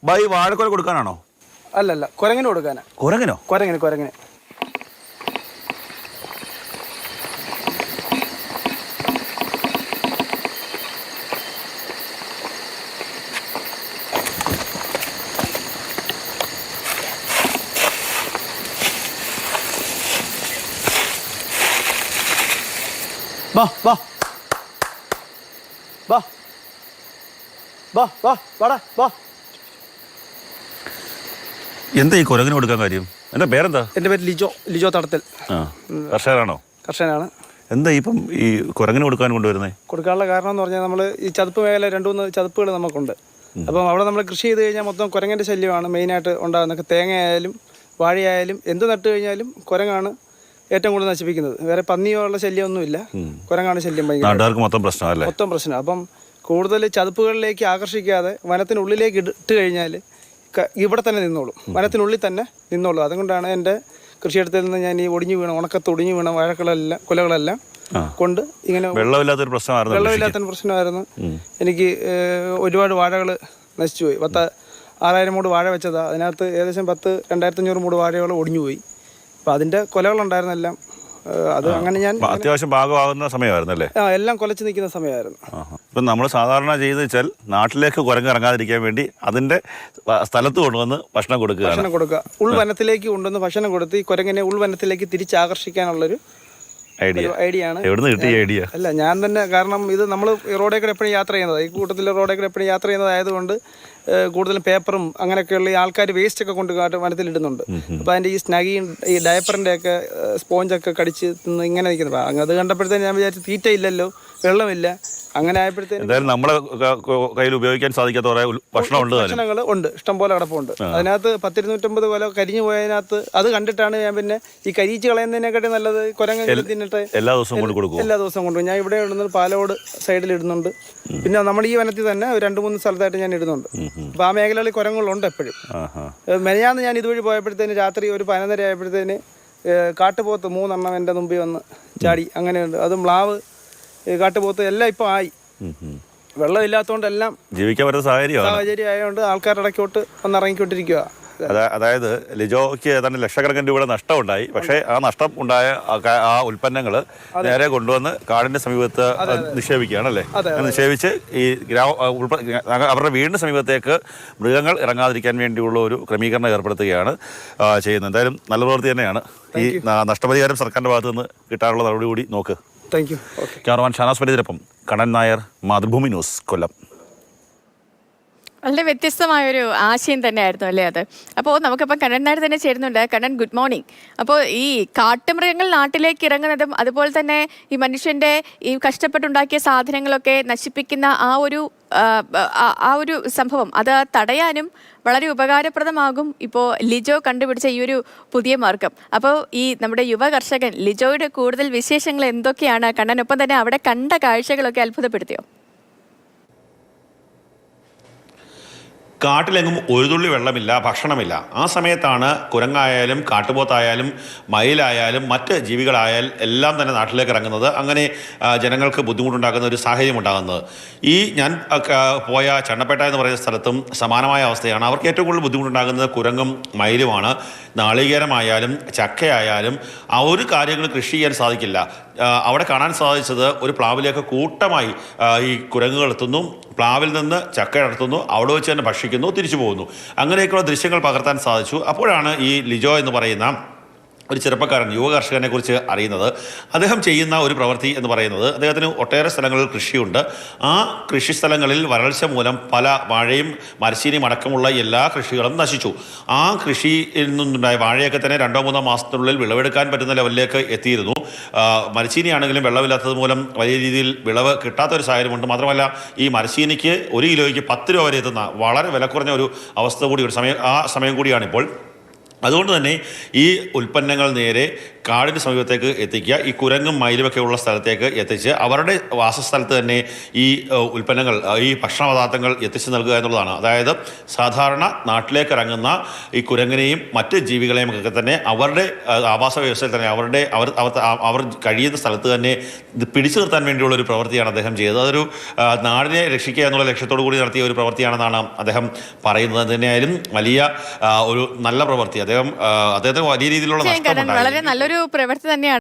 By വാഴക്കൊല കൊടുക്കാനാണോ? അല്ലല്ല, കുരങ്ങിന് കൊടുക്കാനാ. കുരങ്ങനോ? കുരങ്ങിന്. വാ വാ വാ വാ വാ വാടാ വാ. എന്താ ഈ കുരങ്ങിന് കൊടുക്കാൻ കാര്യം? എന്താ പേരെന്താ? എൻ്റെ പേര് ലിജോ തടത്തൽ. കർഷകനാണോ? കർഷകനാണ്. എന്താ ഇപ്പം ഈ കുരങ്ങിന് കൊടുക്കാൻ കൊണ്ടുവരുന്നത്? കൊടുക്കാനുള്ള കാരണം എന്ന് പറഞ്ഞാൽ നമ്മൾ ഈ ചതുപ്പ് മേഖല 2-3 ചതുപ്പുകൾ നമുക്കുണ്ട്. അപ്പം അവിടെ നമ്മൾ കൃഷി ചെയ്ത് കഴിഞ്ഞാൽ മൊത്തം കുരങ്ങൻ്റെ ശല്യമാണ് മെയിനായിട്ട് ഉണ്ടാകുന്നത്. തേങ്ങ ആയാലും വാഴയായാലും എന്ത് നട്ട് കഴിഞ്ഞാലും കുരങ്ങാണ് ഏറ്റവും കൂടുതൽ നശിപ്പിക്കുന്നത്. വേറെ പന്നിയുള്ള ശല്യമൊന്നുമില്ല, കുരങ്ങാണ് ശല്യം ഭയങ്കര മൊത്തം പ്രശ്നം. അപ്പം കൂടുതൽ ചതുപ്പുകളിലേക്ക് ആകർഷിക്കാതെ വനത്തിനുള്ളിലേക്ക് ഇട്ട് കഴിഞ്ഞാൽ ഇവിടെ തന്നെ നിന്നോളും, വനത്തിനുള്ളിൽ തന്നെ നിന്നോളും. അതുകൊണ്ടാണ് എൻ്റെ കൃഷിയിടത്തിൽ നിന്ന് ഞാൻ ഈ ഉണക്കത്ത് ഒടിഞ്ഞു വീണ കുലകളെല്ലാം കൊണ്ട് ഇങ്ങനെ വെള്ളമില്ലാത്തൊരു പ്രശ്നമായിരുന്നു. എനിക്ക് ഒരുപാട് വാഴകൾ നശിച്ചു പോയി. 6,000 മൂട് വാഴ വെച്ചതാണ്. അതിനകത്ത് ഏകദേശം 2,500 മൂട് വാഴകൾ ഒടിഞ്ഞുപോയി. അപ്പം അതിൻ്റെ കൊലകളുണ്ടായിരുന്നെല്ലാം. അത് അങ്ങനെ ഞാൻ അത്യാവശ്യം ഭാഗമാകുന്ന സമയമായിരുന്നല്ലേ? എല്ലാം കൊലച്ച് നിൽക്കുന്ന സമയമായിരുന്നു. ഇപ്പം നമ്മൾ സാധാരണ ചെയ്ത് വെച്ചാൽ നാട്ടിലേക്ക് കുരങ്ങ് ഇറങ്ങാതിരിക്കാൻ വേണ്ടി അതിൻ്റെ സ്ഥലത്ത് കൊണ്ടുവന്ന് ഭക്ഷണം കൊടുക്കുക. ഉൾവനത്തിലേക്ക് കൊണ്ടുവന്ന് ഭക്ഷണം കൊടുത്ത് ഈ കുരങ്ങിനെ ഉൾവനത്തിലേക്ക് തിരിച്ചാകർഷിക്കാനുള്ളൊരു ഐഡിയ ആണ്. എവിടുന്ന് കിട്ടിയ ഐഡിയ? അല്ല, ഞാൻ തന്നെ. കാരണം ഇത് നമ്മൾ റോഡേ കൂടെ എപ്പോഴും യാത്ര ചെയ്യുന്നത്, ഈ കൂട്ടത്തിൽ റോഡേ കൂടെ എപ്പോഴും യാത്ര ചെയ്യുന്നതായതുകൊണ്ട് കൂടുതലും പേപ്പറും അങ്ങനെയൊക്കെയുള്ള ഈ ആൾക്കാർ വേസ്റ്റൊക്കെ കൊണ്ട് വനത്തിലിടുന്നുണ്ട്. അപ്പോൾ അതിൻ്റെ ഈ സ്നഗിയും ഈ ഡയപ്പറിൻ്റെ ഒക്കെ സ്പോഞ്ചൊക്കെ കടിച്ച് തിന്ന് ഇങ്ങനെ നിൽക്കുന്നത്. അത് കണ്ടപ്പോഴത്തേന് ഞാൻ വിചാരിച്ചു തീറ്റ ഇല്ലല്ലോ, വെള്ളമില്ല. അങ്ങനെ ആയപ്പോഴത്തേനും നമ്മളെ കയ്യിൽ ഉപയോഗിക്കാൻ സാധിക്കാത്ത ഭക്ഷണങ്ങൾ ഉണ്ട്, ഇഷ്ടം പോലെ കിടപ്പുണ്ട്. അതിനകത്ത് 10-250 കൊല കരിഞ്ഞു പോയതിനകത്ത് അത് കണ്ടിട്ടാണ് ഞാൻ പിന്നെ ഈ കരിയിച്ച് കളയുന്നതിനെക്കാട്ടി നല്ലത് കുരങ്ങെങ്കിലും തിന്നിട്ട് എല്ലാ ദിവസവും കൊണ്ടുപോകും. ഞാൻ ഇവിടെ ഇടുന്നത് പാലോട് സൈഡിൽ ഇടുന്നുണ്ട്. പിന്നെ നമ്മൾ ഈ വനത്തിൽ തന്നെ 2-3 സ്ഥലത്തായിട്ട് ഞാൻ ഇടുന്നുണ്ട്. അപ്പോൾ ആ മേഖലകളിൽ കുരങ്ങുകളുണ്ട് എപ്പോഴും. മെനയാന്ന് ഞാൻ ഇതുവഴി പോയപ്പോഴത്തേന് രാത്രി ഒരു 11:30 ആയപ്പോഴത്തേന് കാട്ടുപോത്ത് 3 എണ്ണം എൻ്റെ മുമ്പിൽ വന്ന് ചാടി. അങ്ങനെയുണ്ട്. അത് മ്ലാവ്, കാട്ടുപോത്ത് എല്ലാം ഇപ്പോൾ ആയി. വെള്ളമില്ലാത്തതുകൊണ്ട് എല്ലാം ജീവിക്കാൻ പറ്റുന്ന സാഹചര്യം ആയതുകൊണ്ട് ആൾക്കാരുടെ ഇടയ്ക്കോട്ട് വന്നിറങ്ങിക്കൊണ്ടിരിക്കുക. അതായത് ലിജോയ്ക്ക് ഏതാണ്ട് ലക്ഷക്കണക്കിന് രൂപയുടെ നഷ്ടം ഉണ്ടായി. പക്ഷേ ആ നഷ്ടം ഉണ്ടായ ആ ഉൽപ്പന്നങ്ങൾ നേരെ കൊണ്ടുവന്ന് കാടിന്റെ സമീപത്ത് നിക്ഷേപിക്കുകയാണല്ലേ? നിക്ഷേപിച്ച് ഈ അവരുടെ വീടിന് സമീപത്തേക്ക് മൃഗങ്ങൾ ഇറങ്ങാതിരിക്കാൻ വേണ്ടിയുള്ള ഒരു ക്രമീകരണം ഏർപ്പെടുത്തുകയാണ് ചെയ്യുന്നത്. എന്തായാലും നല്ല പ്രവൃത്തി തന്നെയാണ്. ഈ നഷ്ടപരിഹാരം സർക്കാരിന്റെ ഭാഗത്ത് നിന്ന് കിട്ടാനുള്ള നടപടി കൂടി നോക്ക്. ക്യാമറമാൻ ഷാനാസ് വലിയതിനൊപ്പം കണ്ണൻ നായർ, മാതൃഭൂമി ന്യൂസ്, കൊല്ലം. വളരെ വ്യത്യസ്തമായൊരു ആശയം തന്നെയായിരുന്നു അല്ലേ അത്? അപ്പോൾ നമുക്കിപ്പം കണ്ണൻ നായർ തന്നെ ചേരുന്നുണ്ട്. Kannan, good morning. അപ്പോൾ ഈ കാട്ടുമൃഗങ്ങൾ നാട്ടിലേക്ക് ഇറങ്ങുന്നതും അതുപോലെ തന്നെ ഈ മനുഷ്യൻ്റെ ഈ കഷ്ടപ്പെട്ടുണ്ടാക്കിയ സാധനങ്ങളൊക്കെ നശിപ്പിക്കുന്ന ആ ഒരു സംഭവം അത് തടയാനും വളരെ ഉപകാരപ്രദമാകും ഇപ്പോൾ ലിജോ കണ്ടുപിടിച്ച ഈ ഒരു പുതിയ മാർഗം. അപ്പോൾ ഈ നമ്മുടെ യുവ കർഷകൻ ലിജോയുടെ കൂടുതൽ വിശേഷങ്ങൾ എന്തൊക്കെയാണ് കണ്ണനൊപ്പം തന്നെ അവിടെ കണ്ട കാഴ്ചകളൊക്കെ അത്ഭുതപ്പെടുത്തിയോ? കാട്ടിലെങ്ങും ഒരു തുള്ളി വെള്ളമില്ല, ഭക്ഷണമില്ല. ആ സമയത്താണ് കുരങ്ങായാലും കാട്ടുപോത്തായാലും മയിലായാലും മറ്റ് ജീവികളായാലും എല്ലാം തന്നെ നാട്ടിലേക്ക് ഇറങ്ങുന്നത്. അങ്ങനെ ജനങ്ങൾക്ക് ബുദ്ധിമുട്ടുണ്ടാക്കുന്ന ഒരു സാഹചര്യം ഉണ്ടാകുന്നത്. ഞാൻ പോയ ചണ്ണപ്പേട്ട എന്ന് പറയുന്ന സ്ഥലത്തും സമാനമായ അവസ്ഥയാണ്. അവർക്ക് ഏറ്റവും കൂടുതൽ ബുദ്ധിമുട്ടുണ്ടാകുന്നത് കുരങ്ങും മയിലുമാണ്. നാളികേരമായാലും ചക്കയായാലും ആ ഒരു കാര്യങ്ങൾ കൃഷി ചെയ്യാൻ സാധിക്കില്ല. അവിടെ കാണാൻ സാധിച്ചത് ഒരു പ്ലാവിലേക്ക് കൂട്ടമായി ഈ കുരങ്ങുകൾ എത്തുന്നു, പ്ലാവിൽ നിന്ന് ചക്ക എടുത്തുന്നു, അവിടെ വെച്ച് തന്നെ ഭക്ഷിക്കുന്നു, തിരിച്ചു പോകുന്നു. അങ്ങനെയൊക്കെയുള്ള ദൃശ്യങ്ങൾ പകർത്താൻ സാധിച്ചു. അപ്പോഴാണ് ഈ ലിജോ എന്ന് പറയുന്ന ഒരു ചെറുപ്പക്കാരൻ, യുവ കർഷകനെ കുറിച്ച് അറിയുന്നത്. അദ്ദേഹം ചെയ്യുന്ന ഒരു പ്രവൃത്തി എന്ന് പറയുന്നത്, അദ്ദേഹത്തിന് ഒട്ടേറെ സ്ഥലങ്ങളിൽ കൃഷിയുണ്ട്. ആ കൃഷി സ്ഥലങ്ങളിൽ വരൾച്ച മൂലം പല വാഴയും മരച്ചീനിയും അടക്കമുള്ള എല്ലാ കൃഷികളും നശിച്ചു. ആ കൃഷിയിൽ നിന്നുണ്ടായ വാഴയൊക്കെ തന്നെ 2-3 മാസത്തിനുള്ളിൽ വിളവെടുക്കാൻ പറ്റുന്ന ലെവലിലേക്ക് എത്തിയിരുന്നു. മരച്ചീനിയാണെങ്കിലും വെള്ളമില്ലാത്തത് മൂലം വലിയ രീതിയിൽ വിളവ് കിട്ടാത്തൊരു സാഹചര്യമുണ്ട്. മാത്രമല്ല ഈ മരച്ചീനിക്ക് 1 കിലോയ്ക്ക് 10 രൂപ വരെ എത്തുന്ന വളരെ വില കുറഞ്ഞ ഒരു അവസ്ഥ കൂടി, ആ സമയം കൂടിയാണിപ്പോൾ. അതുകൊണ്ട് തന്നെ ഈ ഉൽപ്പന്നങ്ങൾ നേരെ കാടിന് സമീപത്തേക്ക് എത്തിക്കുക, ഈ കുരങ്ങും മയിലുമൊക്കെ ഉള്ള സ്ഥലത്തേക്ക് എത്തിച്ച് അവരുടെ വാസസ്ഥലത്ത് തന്നെ ഈ ഉൽപ്പന്നങ്ങൾ, ഈ ഭക്ഷണ പദാർത്ഥങ്ങൾ എത്തിച്ചു നൽകുക എന്നുള്ളതാണ്. അതായത് സാധാരണ നാട്ടിലേക്ക് ഇറങ്ങുന്ന ഈ കുരങ്ങിനെയും മറ്റ് ജീവികളെയും ഒക്കെ തന്നെ അവരുടെ ആവാസ വ്യവസ്ഥയിൽ തന്നെ അവർ കഴിയുന്ന സ്ഥലത്ത് തന്നെ പിടിച്ചു നിർത്താൻ വേണ്ടിയുള്ള ഒരു പ്രവൃത്തിയാണ് അദ്ദേഹം ചെയ്തത്. അതൊരു നാടിനെ രക്ഷിക്കുക എന്നുള്ള ലക്ഷ്യത്തോടു കൂടി നടത്തിയ ഒരു പ്രവൃത്തിയാണെന്നാണ് അദ്ദേഹം പറയുന്നത്. തന്നെയായാലും വലിയ ഒരു നല്ല പ്രവൃത്തി, അദ്ദേഹത്തിന് വലിയ രീതിയിലുള്ള നഷ്ടം വളരെ നല്ലൊരു പ്രവൃത്തി തന്നെയാണ്.